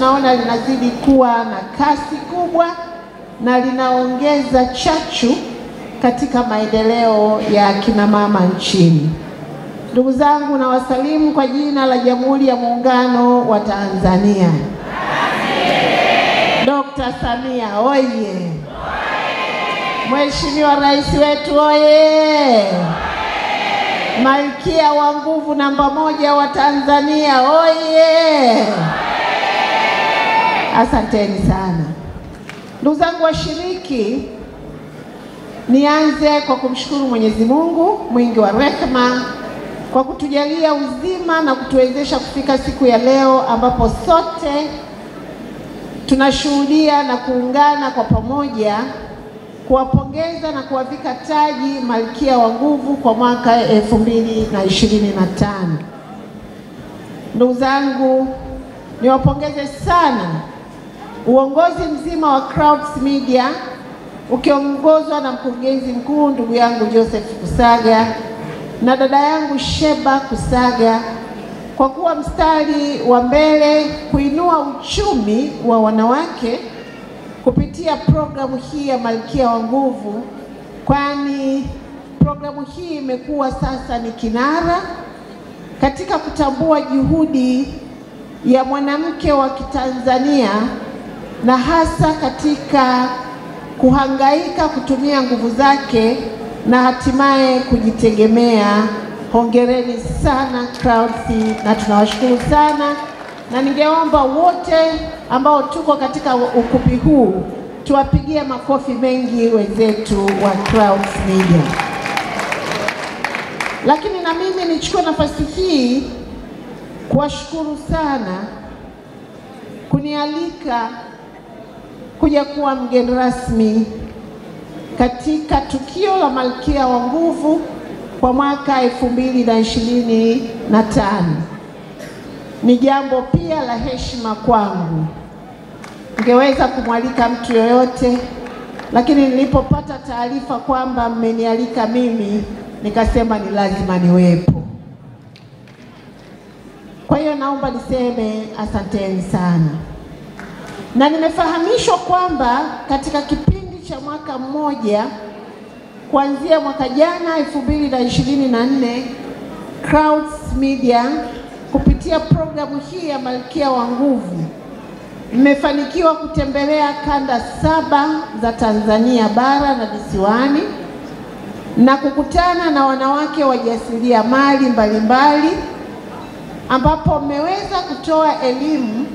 tunaona linazidi kuwa na kasi kubwa na linaongeza chachu katika maendeleo ya kina mama nchini. Ndugu zangu, na wasalimu kwa jina la Jamhuri ya Muungano wa Tanzania. Dr. Samia oye! Mheshimiwa Rais wetu oye! Malkia wa nguvu namba 1 wa Tanzania oye! Asanteni sana. Ndugu zangu washiriki, nianze kwa kumshukuru Mwenyezi Mungu mwingi wa rehema kwa kutujalia uzima na kutuwezesha kufika siku ya leo ambapo sote tunashuhudia na kuungana kwa pamoja kuwapongeza na kuwavika taji Malkia wa nguvu kwa mwaka 2025. Ndugu zangu, niwapongeze sana uongozi mzima wa Clouds Media ukiongozwa na mkurugenzi mkuu ndugu yangu Joseph Kusaga na dada yangu Sheba Kusaga kwa kuwa mstari wa mbele kuinua uchumi wa wanawake kupitia programu hii ya Malkia wa nguvu, kwani programu hii imekuwa sasa ni kinara katika kutambua juhudi ya mwanamke wa Kitanzania na hasa katika kuhangaika kutumia nguvu zake na hatimaye kujitegemea. Hongereni sana Clouds, na tunawashukuru sana, na ningeomba wote ambao tuko katika ukumbi huu tuwapigie makofi mengi wenzetu wa Clouds Media. Lakini na mimi nichukue nafasi hii kuwashukuru sana kunialika kuja kuwa mgeni rasmi katika tukio la Malkia wa nguvu kwa mwaka 2025. Ni jambo pia la heshima kwangu. Ningeweza kumwalika mtu yoyote, lakini nilipopata taarifa kwamba mmenialika mimi, nikasema ni lazima niwepo. Kwa hiyo naomba niseme asanteni sana. Na nimefahamishwa kwamba katika kipindi cha mwaka mmoja kuanzia mwaka jana 2024, Clouds Media kupitia programu hii ya Malkia wa nguvu mmefanikiwa kutembelea kanda 7 za Tanzania bara na visiwani na kukutana na wanawake wajasiriamali mbalimbali, ambapo mmeweza kutoa elimu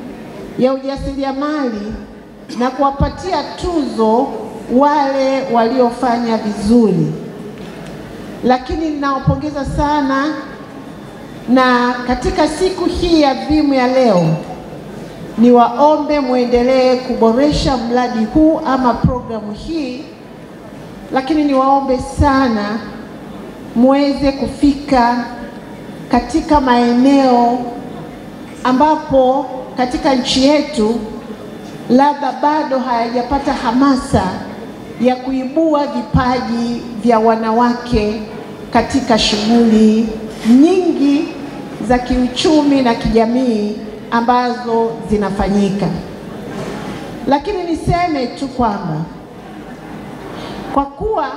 ya ujasiriamali na kuwapatia tuzo wale waliofanya vizuri. Lakini ninawapongeza sana, na katika siku hii ya adhimu ya leo niwaombe muendelee kuboresha mradi huu ama programu hii, lakini niwaombe sana muweze kufika katika maeneo ambapo katika nchi yetu labda bado hayajapata hamasa ya kuibua vipaji vya wanawake katika shughuli nyingi za kiuchumi na kijamii ambazo zinafanyika. Lakini niseme tu kwamba kwa kuwa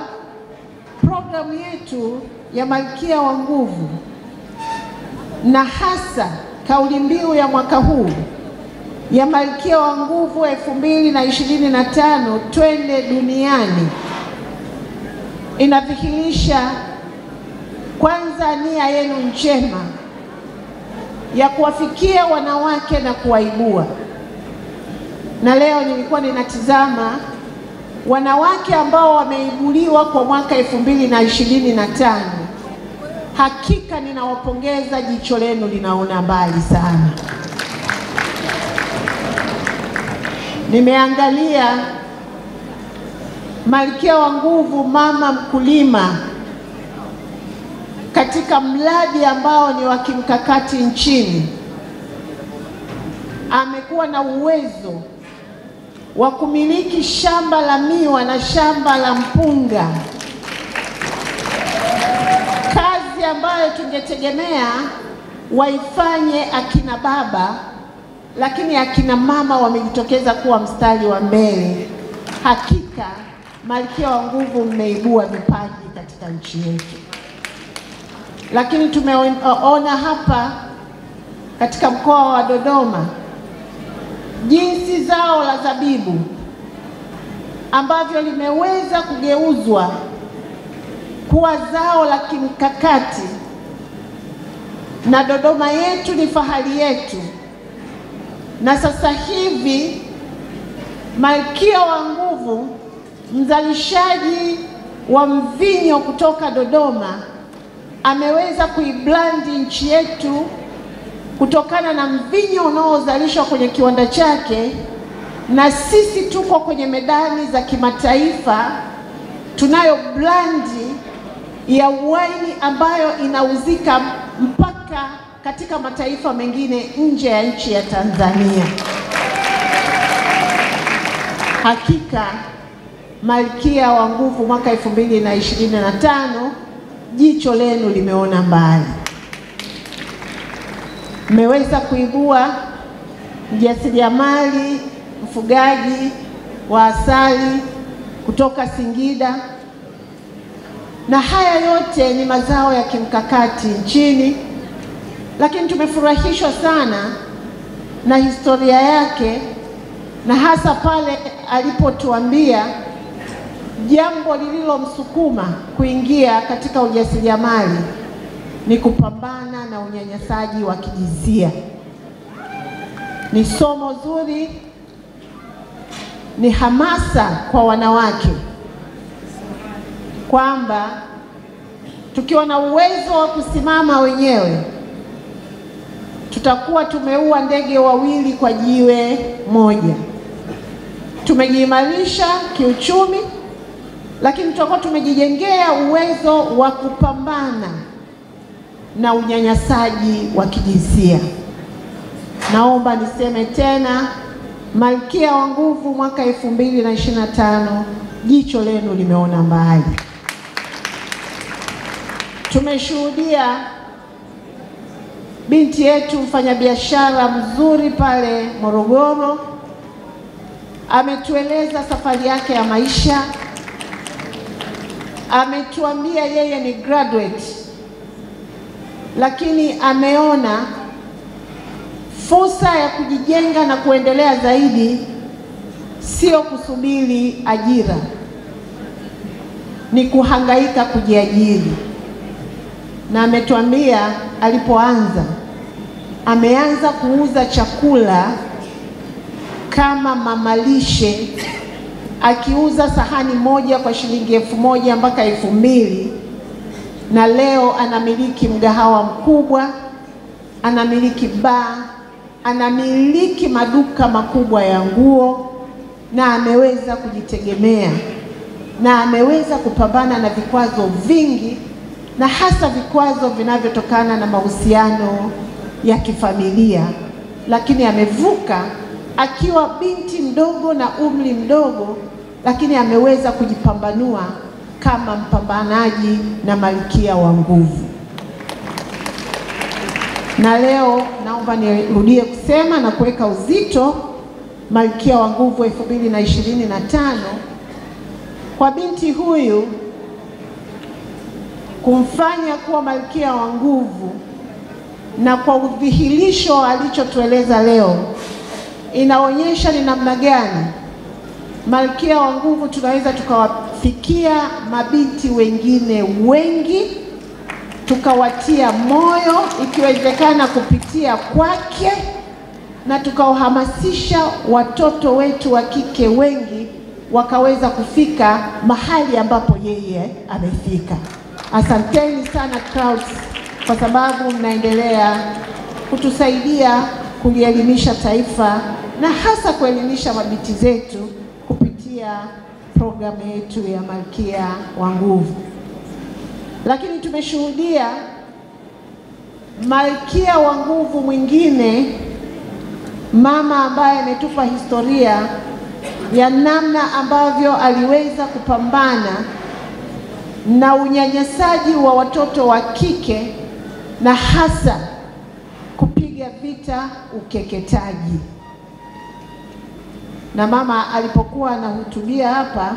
programu yetu ya Malkia wa nguvu na hasa kauli mbiu ya mwaka huu ya Malkia wa nguvu 2025 twende duniani inadhihirisha kwanza nia yenu njema ya kuwafikia wanawake na kuwaibua. Na leo nilikuwa ninatizama wanawake ambao wameibuliwa kwa mwaka 2025. Hakika ninawapongeza, jicho lenu linaona mbali sana. Nimeangalia Malkia wa nguvu mama mkulima katika mradi ambao ni wa kimkakati nchini. Amekuwa na uwezo wa kumiliki shamba la miwa na shamba la mpunga, kazi ambayo tungetegemea waifanye akina baba, lakini akina mama wamejitokeza kuwa mstari wa mbele. Hakika Malkia wa Nguvu, mmeibua vipaji katika nchi yetu. Lakini tumeona hapa katika mkoa wa Dodoma jinsi zao la zabibu ambavyo limeweza kugeuzwa kuwa zao la kimkakati, na Dodoma yetu ni fahari yetu. Na sasa hivi Malkia wa Nguvu, mzalishaji wa mvinyo kutoka Dodoma, ameweza kuiblandi nchi yetu kutokana na mvinyo unaozalishwa kwenye kiwanda chake, na sisi tuko kwenye medani za kimataifa. Tunayo blandi ya waini ambayo inauzika mpaka katika mataifa mengine nje ya nchi ya Tanzania. Hakika Malkia wa Nguvu, mwaka 2025 jicho lenu limeona mbali. Mmeweza kuibua mjasiriamali, mfugaji wa asali kutoka Singida, na haya yote ni mazao ya kimkakati nchini. Lakini tumefurahishwa sana na historia yake, na hasa pale alipotuambia jambo lililomsukuma kuingia katika ujasiriamali ni kupambana na unyanyasaji wa kijinsia. Ni somo zuri, ni hamasa kwa wanawake kwamba tukiwa na uwezo wa kusimama wenyewe tutakuwa tumeua ndege wawili kwa jiwe moja. Tumejiimarisha kiuchumi, lakini tutakuwa tumejijengea uwezo wa kupambana na unyanyasaji wa kijinsia. Naomba niseme tena, Malkia wa Nguvu, mwaka 2025 jicho lenu limeona mbali. Tumeshuhudia binti yetu mfanyabiashara mzuri pale Morogoro ametueleza safari yake ya maisha. Ametuambia yeye ni graduate, lakini ameona fursa ya kujijenga na kuendelea zaidi sio kusubiri ajira, ni kuhangaika kujiajiri. Na ametuambia alipoanza, ameanza kuuza chakula kama mamalishe, akiuza sahani moja kwa shilingi 1000 mpaka 2000, na leo anamiliki mgahawa mkubwa, anamiliki baa, anamiliki maduka makubwa ya nguo, na ameweza kujitegemea, na ameweza kupambana na vikwazo vingi, na hasa vikwazo vinavyotokana na mahusiano ya kifamilia. Lakini amevuka akiwa binti mdogo na umri mdogo, lakini ameweza kujipambanua kama mpambanaji na Malkia wa Nguvu. Na leo naomba nirudie kusema na kuweka uzito, Malkia wa Nguvu 2025, kwa binti huyu kumfanya kuwa Malkia wa Nguvu, na kwa udhihirisho alichotueleza leo, inaonyesha ni namna gani Malkia wa Nguvu tunaweza tukawafikia mabinti wengine wengi, tukawatia moyo ikiwezekana kupitia kwake, na tukawahamasisha watoto wetu wa kike wengi wakaweza kufika mahali ambapo yeye amefika. Asanteni sana Clouds, kwa sababu mnaendelea kutusaidia kulielimisha taifa, na hasa kuelimisha mabinti zetu kupitia programu yetu ya Malkia wa Nguvu. Lakini tumeshuhudia Malkia wa Nguvu mwingine, mama ambaye ametupa historia ya namna ambavyo aliweza kupambana na unyanyasaji wa watoto wa kike, na hasa kupiga vita ukeketaji. Na mama alipokuwa anahutubia hapa,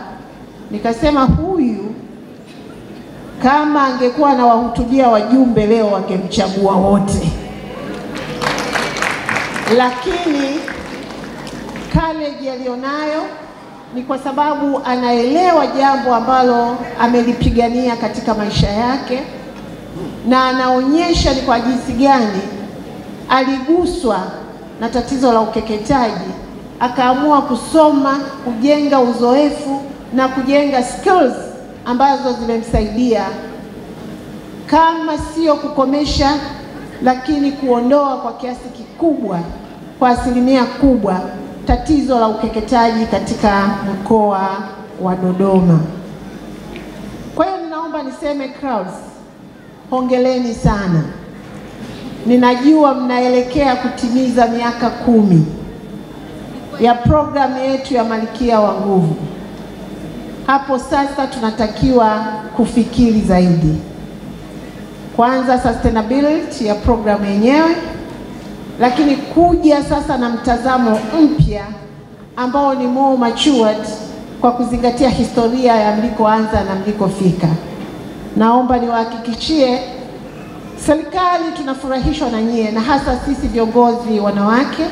nikasema huyu kama angekuwa anawahutubia wajumbe leo wangemchagua wote. Lakini courage alionayo ni kwa sababu anaelewa jambo ambalo amelipigania katika maisha yake, na anaonyesha ni kwa jinsi gani aliguswa na tatizo la ukeketaji, akaamua kusoma, kujenga uzoefu na kujenga skills ambazo zimemsaidia kama sio kukomesha, lakini kuondoa kwa kiasi kikubwa, kwa asilimia kubwa, tatizo la ukeketaji katika mkoa wa Dodoma. Kwa hiyo ninaomba niseme Clouds, hongereni sana. Ninajua mnaelekea kutimiza miaka 10 ya programu yetu ya Malkia wa Nguvu. Hapo sasa tunatakiwa kufikiri zaidi. Kwanza sustainability ya programu yenyewe, lakini kuja sasa na mtazamo mpya ambao ni more matured kwa kuzingatia historia ya mlikoanza na mlikofika. Naomba niwahakikishie serikali tunafurahishwa na nyie, na hasa sisi viongozi wanawake,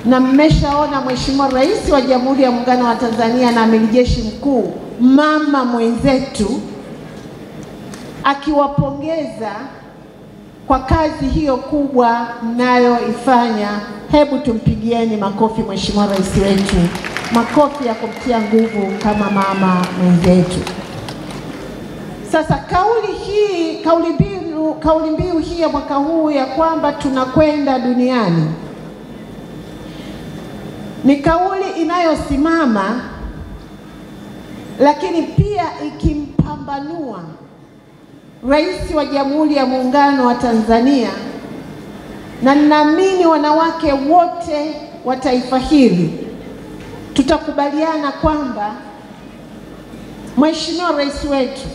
na mmeshaona Mheshimiwa Rais wa Jamhuri ya Muungano wa Tanzania na Amiri Jeshi Mkuu mama mwenzetu akiwapongeza kwa kazi hiyo kubwa mnayoifanya. Hebu tumpigieni makofi Mheshimiwa Rais wetu, makofi ya kumtia nguvu kama mama mwenzetu. Sasa kauli mbiu hii ya mwaka huu ya kwamba tunakwenda duniani ni kauli inayosimama, lakini pia ikimpambanua Rais wa Jamhuri ya Muungano wa Tanzania, na ninaamini wanawake wote wa taifa hili tutakubaliana kwamba Mheshimiwa Rais wetu,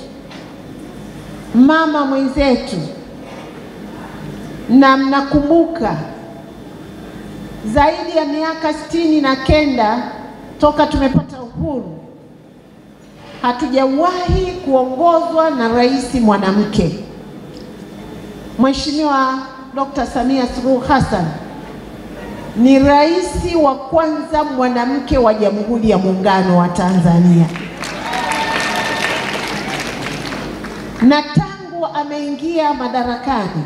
mama mwenzetu, na mnakumbuka zaidi ya miaka 69 toka tumepata uhuru, hatujawahi kuongozwa na rais mwanamke. Mheshimiwa Dr. Samia Suluhu Hassan ni rais wa kwanza mwanamke wa Jamhuri ya Muungano wa Tanzania. Na tangu ameingia madarakani